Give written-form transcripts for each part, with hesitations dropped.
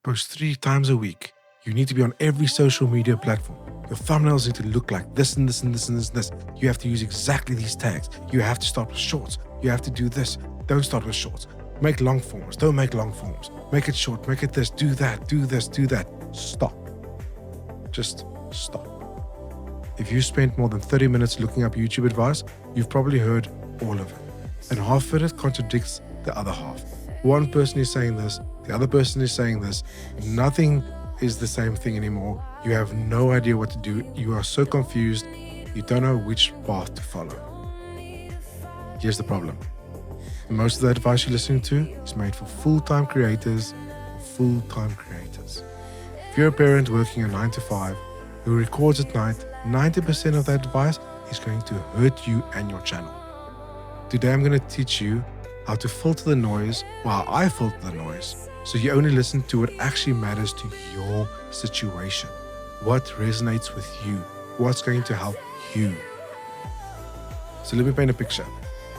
Post 3 times a week. You need to be on every social media platform. Your thumbnails need to look like this and this and this and this and this. You have to use exactly these tags. You have to start with shorts. You have to do this. Don't start with shorts. Make long forms. Don't make long forms. Make it short. Make it this. Do that. Do this. Do that. Stop. Just stop. If you spent more than 30 minutes looking up YouTube advice, you've probably heard all of it. And half of it contradicts the other half. One person is saying this, the other person is saying this. Nothing is the same thing anymore. You have no idea what to do. You are so confused. You don't know which path to follow. Here's the problem. Most of the advice you're listening to is made for full-time creators. If you're a parent working a 9 to 5 who records at night, 90% of that advice is going to hurt you and your channel. Today I'm going to teach you how to filter the noise while I filter the noise, so you only listen to what actually matters to your situation, what resonates with you, what's going to help you. So let me paint a picture.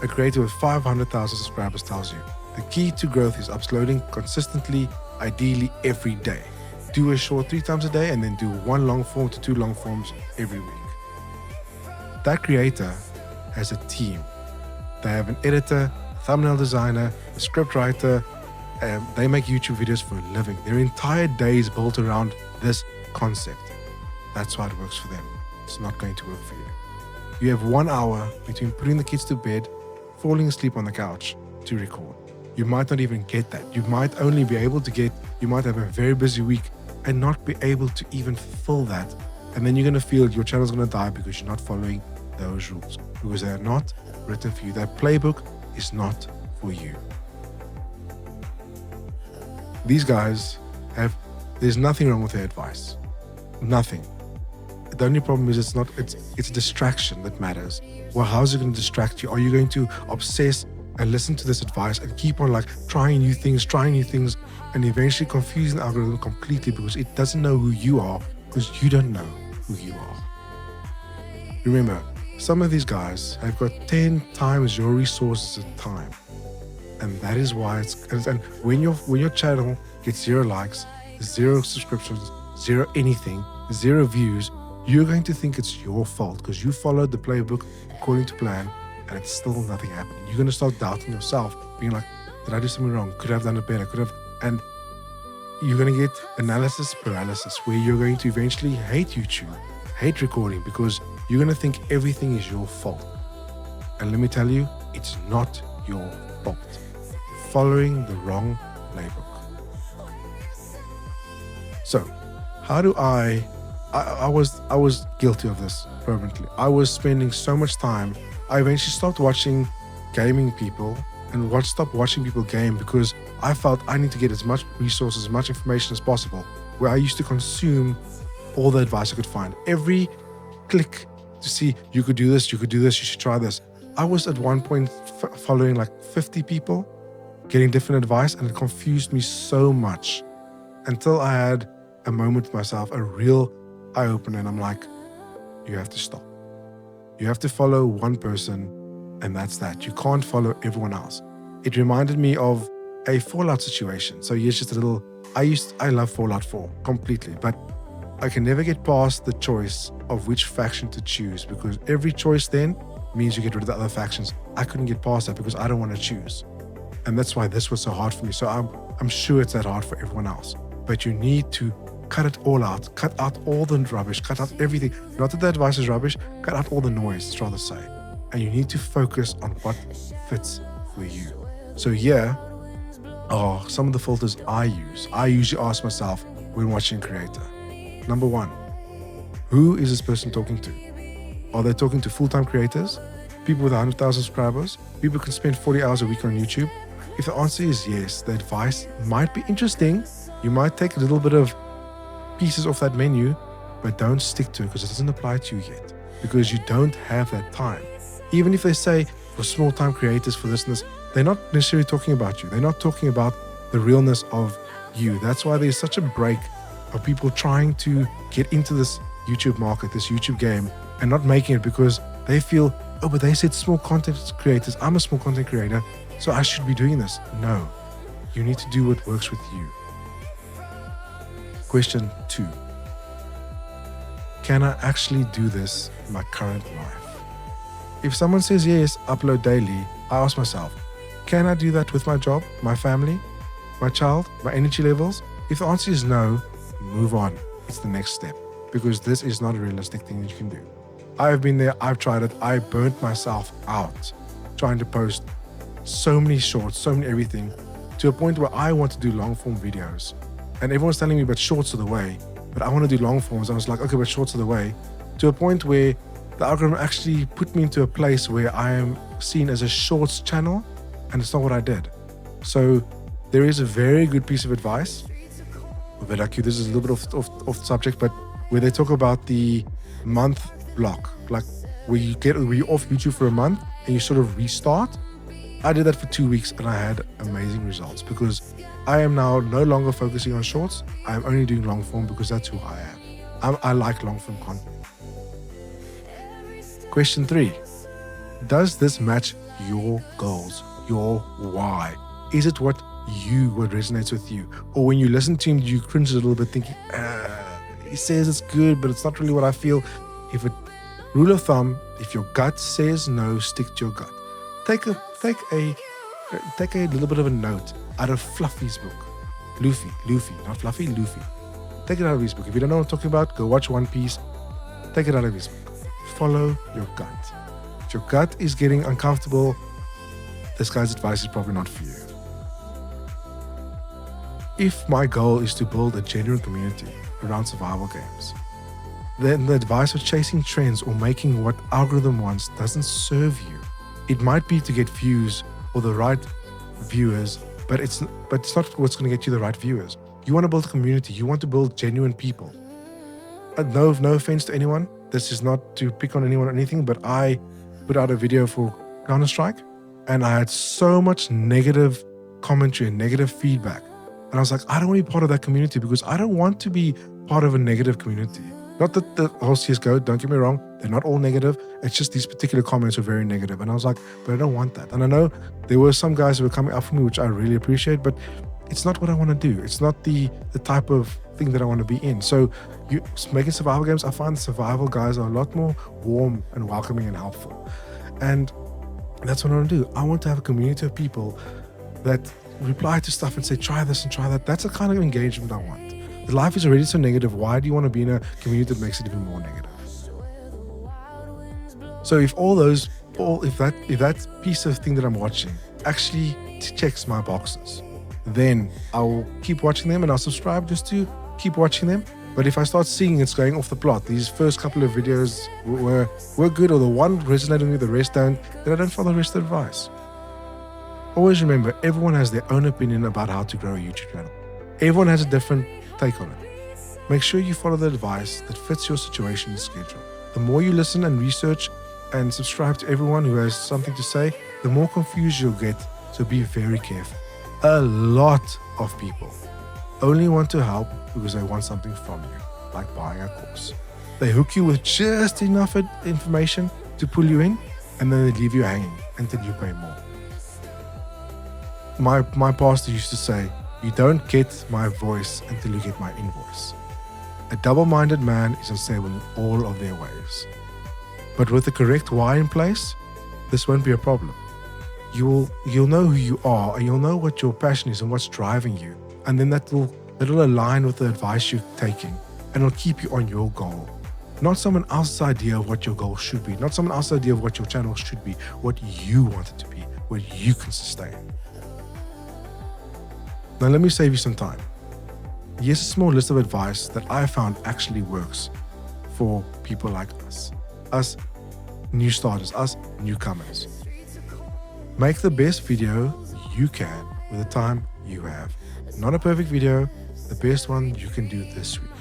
A creator with 500,000 subscribers tells you the key to growth is uploading consistently, ideally every day. Do a short 3 times a day and then do 1 long form to 2 long forms every week. That creator has a team. They have an editor, thumbnail designer, a script writer. They make YouTube videos for a living. Their entire day is built around this concept. That's why it works for them. It's not going to work for you. You have 1 hour between putting the kids to bed, falling asleep on the couch to record. You might not even get that. You might only be able to you might have a very busy week and not be able to even fill that. And then you're going to feel your channel's going to die because you're not following those rules, because they're not written for you. That playbook is not for you. These guys there's nothing wrong with their advice. Nothing. The only problem is it's a distraction that matters. Well, how's it going to distract you? Are you going to obsess and listen to this advice and keep on trying new things, and eventually confusing the algorithm completely because it doesn't know who you are, because you don't know who you are? Remember, some of these guys have got 10 times your resources and time. And that is why and when your channel gets 0 likes, 0 subscriptions, 0 anything, 0 views, you're going to think it's your fault because you followed the playbook according to plan and it's still nothing happening. You're going to start doubting yourself, being like, did I do something wrong? Could I have done it better? And you're going to get analysis paralysis, where you're going to eventually hate YouTube, hate recording, because you're going to think everything is your fault. And let me tell you, it's not your fault. You're following the wrong playbook. So, how do I was guilty of this permanently. I was spending so much time. I eventually stopped watching gaming people and stopped watching people game because I felt I need to get as much resources, as much information as possible, where I used to consume all the advice I could find. Every click to see, you could do this, you should try this. I was at one point following 50 people, getting different advice, and it confused me so much until I had a moment with myself, a real eye-opener, and I'm like, you have to stop. You have to follow one person, and that's that. You can't follow everyone else. It reminded me of a Fallout situation. So here's just a little, I love Fallout 4 completely, but I can never get past the choice of which faction to choose, because every choice then means you get rid of the other factions. I couldn't get past that because I don't want to choose. And that's why this was so hard for me. So I'm sure it's that hard for everyone else. But you need to cut it all out. Cut out all the rubbish. Cut out everything. Not that the advice is rubbish. Cut out all the noise, let's rather say. And you need to focus on what fits for you. So here are some of the filters I use. I usually ask myself when watching a creator. Number 1, who is this person talking to? Are they talking to full-time creators? People with 100,000 subscribers? People who can spend 40 hours a week on YouTube? If the answer is yes, the advice might be interesting. You might take a little bit of pieces off that menu, but don't stick to it because it doesn't apply to you yet, because you don't have that time. Even if they say for small-time creators, for this and this, they're not necessarily talking about you. They're not talking about the realness of you. That's why there's such a break of people trying to get into this YouTube market, this YouTube game, and not making it because they feel, oh, but they said small content creators. I'm a small content creator, so I should be doing this. No, you need to do what works with you. Question 2. Can I actually do this in my current life? If someone says yes, upload daily, I ask myself, can I do that with my job, my family, my child, my energy levels? If the answer is no, move on. It's the next step, because this is not a realistic thing that you can do. I have been there, I've tried it, I burnt myself out trying to post so many shorts, so many everything, to a point where I want to do long form videos. And everyone's telling me, but shorts are the way. But I want to do long forms. I was like, okay, but shorts are the way. To a point where the algorithm actually put me into a place where I am seen as a shorts channel, and it's not what I did. So there is a very good piece of advice. This is a little bit off subject, but where they talk about the month block, like where you're off YouTube for a month and you sort of restart. I did that for 2 weeks and I had amazing results, because I am now no longer focusing on shorts. I am only doing long form because that's who I am. I like long form content. Question 3. Does this match your goals, your why? Is it what resonates with you? Or when you listen to him, you cringe a little bit thinking, he says it's good, but it's not really what I feel. Rule of thumb, if your gut says no, stick to your gut. Take a little bit of a note out of Fluffy's book. Luffy, not Fluffy, Luffy. Take it out of his book. If you don't know what I'm talking about, go watch One Piece. Take it out of his book. Follow your gut. If your gut is getting uncomfortable, this guy's advice is probably not for you. If my goal is to build a genuine community around survival games, then the advice of chasing trends or making what algorithm wants doesn't serve you. It might be to get views or the right viewers, but it's not what's going to get you the right viewers. You want to build a community. You want to build genuine people. No offense to anyone. This is not to pick on anyone or anything, but I put out a video for Counter-Strike and I had so much negative commentary and negative feedback. And I was like, I don't want to be part of that community, because I don't want to be part of a negative community. Not that the whole CSGO, don't get me wrong, they're not all negative. It's just these particular comments were very negative. And I was like, but I don't want that. And I know there were some guys who were coming up for me, which I really appreciate, but it's not what I want to do. It's not the type of thing that I want to be in. So you making survival games, I find the survival guys are a lot more warm and welcoming and helpful. And that's what I want to do. I want to have a community of people that reply to stuff and say, try this and try that. That's the kind of engagement I want. The life is already so negative. Why do you want to be in a community that makes it even more negative? So if that piece of thing that I'm watching actually checks my boxes, then I'll keep watching them and I'll subscribe just to keep watching them. But if I start seeing it's going off the plot, these first couple of videos were good, or the one resonated with me, the rest don't, then I don't follow the rest of the advice. Always remember, everyone has their own opinion about how to grow a YouTube channel. Everyone has a different take on it. Make sure you follow the advice that fits your situation and schedule. The more you listen and research and subscribe to everyone who has something to say, the more confused you'll get, so be very careful. A lot of people only want to help because they want something from you, like buying a course. They hook you with just enough information to pull you in, and then they leave you hanging until you pay more. My pastor used to say, you don't get my voice until you get my invoice. A double-minded man is unstable in all of their ways. But with the correct why in place, this won't be a problem. You'll know who you are, and you'll know what your passion is and what's driving you. And then that'll align with the advice you're taking, and it'll keep you on your goal. Not someone else's idea of what your goal should be, not someone else's idea of what your channel should be, what you want it to be, what you can sustain. Now let me save you some time. Here's a small list of advice that I found actually works for people like us new starters, us newcomers. Make the best video you can with the time you have. Not a perfect video, the best one you can do this week.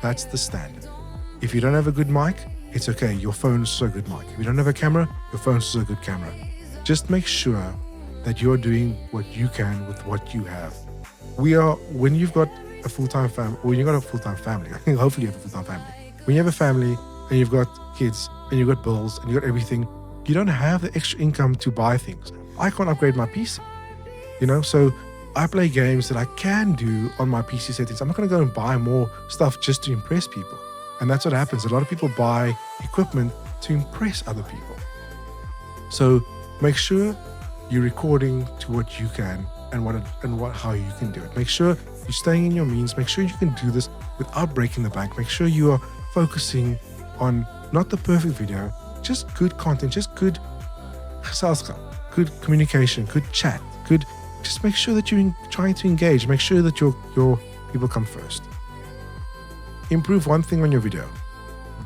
That's the standard. If you don't have a good mic, it's okay. Your phone is a good mic. If you don't have a camera, your phone is a good camera. Just make sure that you're doing what you can with what you have. When you've got a full-time family, or you've got a full-time family, hopefully you have a full-time family. When you have a family and you've got kids and you've got bills and you've got everything, you don't have the extra income to buy things. I can't upgrade my PC, so I play games that I can do on my PC settings. I'm not going to go and buy more stuff just to impress people. And that's what happens. A lot of people buy equipment to impress other people. So make sure you're recording to what you can and how you can do it. Make sure you're staying in your means. Make sure you can do this without breaking the bank. Make sure you are focusing on not the perfect video, just good content, just good geselskap, good communication, good chat, good. Just make sure that you're trying to engage. Make sure that your people come first. Improve one thing on your video.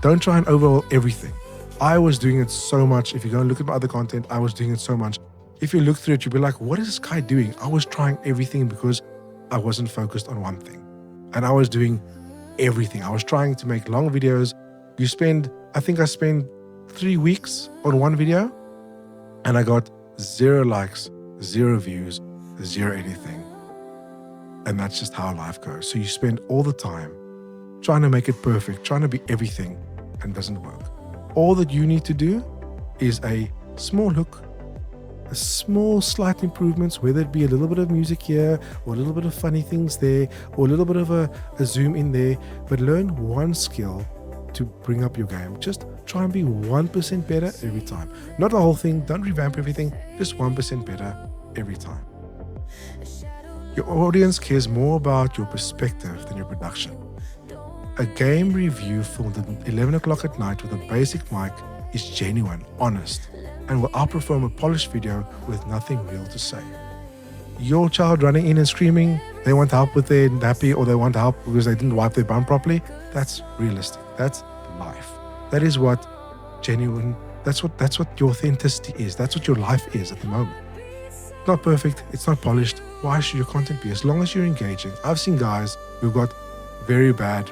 Don't try and overhaul everything. I was doing it so much. If you go and look at my other content, I was doing it so much. If you look through it, you'll be like, what is this guy doing? I was trying everything because I wasn't focused on one thing. And I was doing everything. I was trying to make long videos. I think I spent 3 weeks on one video and I got 0 likes, 0 views, 0 anything. And that's just how life goes. So you spend all the time trying to make it perfect, trying to be everything, and it doesn't work. All that you need to do is a small hook, a small slight improvements, whether it be a little bit of music here or a little bit of funny things there or a little bit of a zoom in there, but learn one skill to bring up your game. Just try and be 1% better every time. Not the whole thing, don't revamp everything, just 1% better every time. Your audience cares more about your perspective than your production. A game review filmed at 11 o'clock at night with a basic mic is genuine, honest, and will outperform a polished video with nothing real to say. Your child running in and screaming, they want help with their nappy or they want help because they didn't wipe their bum properly, that's realistic. That's life. That is what genuine, that's what your authenticity is. That's what your life is at the moment. It's not perfect, it's not polished. Why should your content be? As long as you're engaging. I've seen guys who've got very bad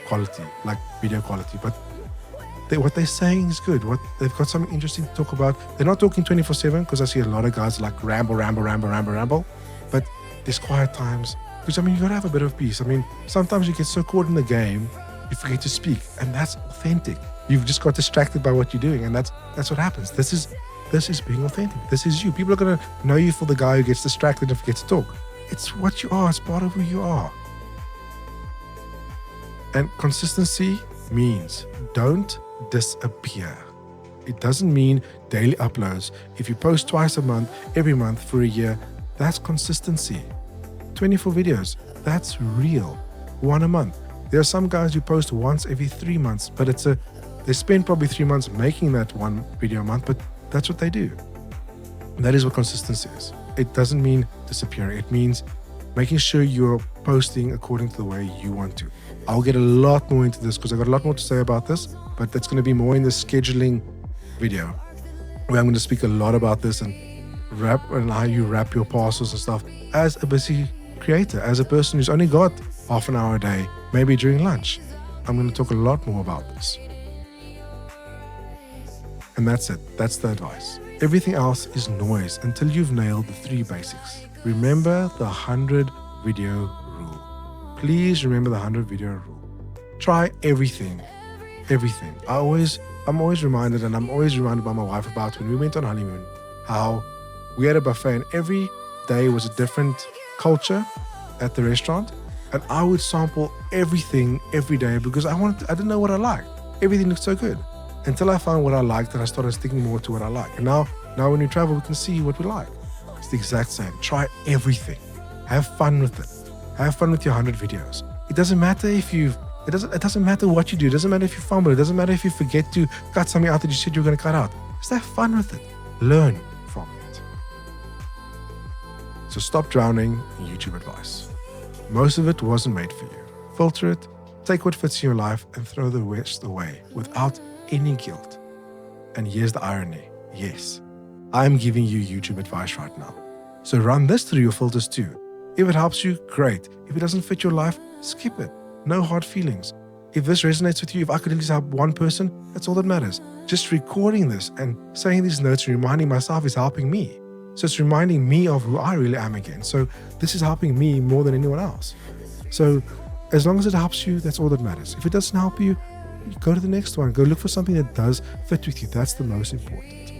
quality, like video quality, but what they're saying is good. They've got something interesting to talk about. They're not talking 24/7 because I see a lot of guys like ramble. But there's quiet times. Because you gotta have a bit of peace. Sometimes you get so caught in the game, you forget to speak, and that's authentic. You've just got distracted by what you're doing, and that's what happens. This is being authentic. This is you. People are gonna know you for the guy who gets distracted and forgets to talk. It's what you are. It's part of who you are. And consistency means don't disappear. It doesn't mean daily uploads. If you post twice a month, every month for a year, that's consistency. 24 videos, that's real. 1 a month. There are some guys who post once every 3 months, but they spend probably 3 months making that 1 video a month, but that's what they do. That is what consistency is. It doesn't mean disappearing. It means making sure you're posting according to the way you want to. I'll get a lot more into this because I've got a lot more to say about this, but that's going to be more in the scheduling video, where I'm going to speak a lot about this and how you wrap your parcels and stuff as a busy creator, as a person who's only got half an hour a day, maybe during lunch. I'm going to talk a lot more about this. And that's it. That's the advice. Everything else is noise until you've nailed the 3 basics. Remember the 100 video rule. Please remember the 100 video rule. Try everything. Everything. I'm always reminded, and I'm always reminded by my wife about when we went on honeymoon, how we had a buffet and every day was a different culture at the restaurant, and I would sample everything every day because I didn't know what I liked. Everything looked so good until I found what I liked and I started sticking more to what I like. And now when we travel, we can see what we like. It's the exact same. Try everything. Have fun with it. Have fun with your 100 videos. It doesn't matter it doesn't matter what you do. It doesn't matter if you fumble. It doesn't matter if you forget to cut something out that you said you were going to cut out. Just have fun with it. Learn from it. So stop drowning in YouTube advice. Most of it wasn't made for you. Filter it, take what fits in your life, and throw the rest away without any guilt. And here's the irony. Yes, I'm giving you YouTube advice right now. So run this through your filters too. If it helps you, great. If it doesn't fit your life, skip it. No hard feelings. If this resonates with you, if I could at least help one person, that's all that matters. Just recording this and saying these notes and reminding myself is helping me. So it's reminding me of who I really am again. So this is helping me more than anyone else. So as long as it helps you, that's all that matters. If it doesn't help you, go to the next one. Go look for something that does fit with you. That's the most important.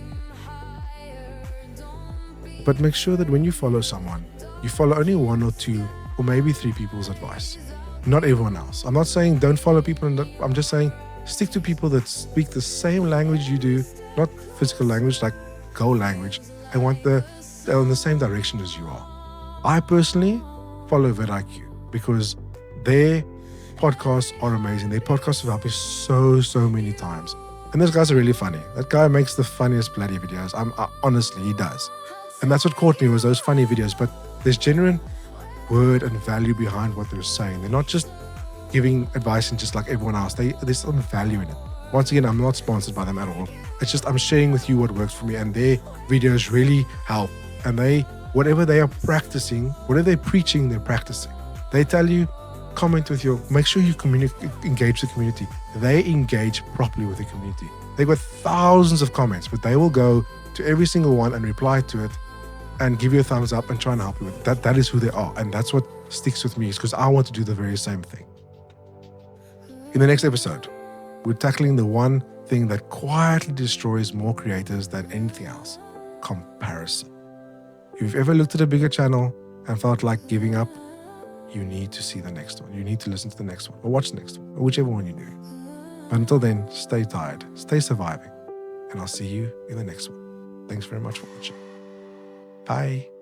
But make sure that when you follow someone, you follow only 1 or 2 or maybe 3 people's advice, not everyone else. I'm not saying don't follow people, I'm just saying stick to people that speak the same language you do, not physical language, like goal language, and they're in the same direction as you are. I personally follow vidIQ because their podcasts are amazing. Their podcasts have helped me so many times. And those guys are really funny. That guy makes the funniest bloody videos. Honestly, he does. And that's what caught me, was those funny videos. But there's genuine word and value behind what they're saying. They're not just giving advice and just like everyone else. There's some value in it. Once again, I'm not sponsored by them at all. It's just I'm sharing with you what works for me, and their videos really help. And whatever they are practicing, whatever they're preaching, they're practicing. They tell you, comment with make sure you engage the community. They engage properly with the community. They've got thousands of comments, but they will go to every single one and reply to it and give you a thumbs up and try and help you with it. That is who they are. And that's what sticks with me, is because I want to do the very same thing. In the next episode, we're tackling the one thing that quietly destroys more creators than anything else: comparison. If you've ever looked at a bigger channel and felt like giving up, you need to see the next one. You need to listen to the next one, or watch the next one, or whichever one you're doing. But until then, stay tired, stay surviving, and I'll see you in the next one. Thanks very much for watching. Bye.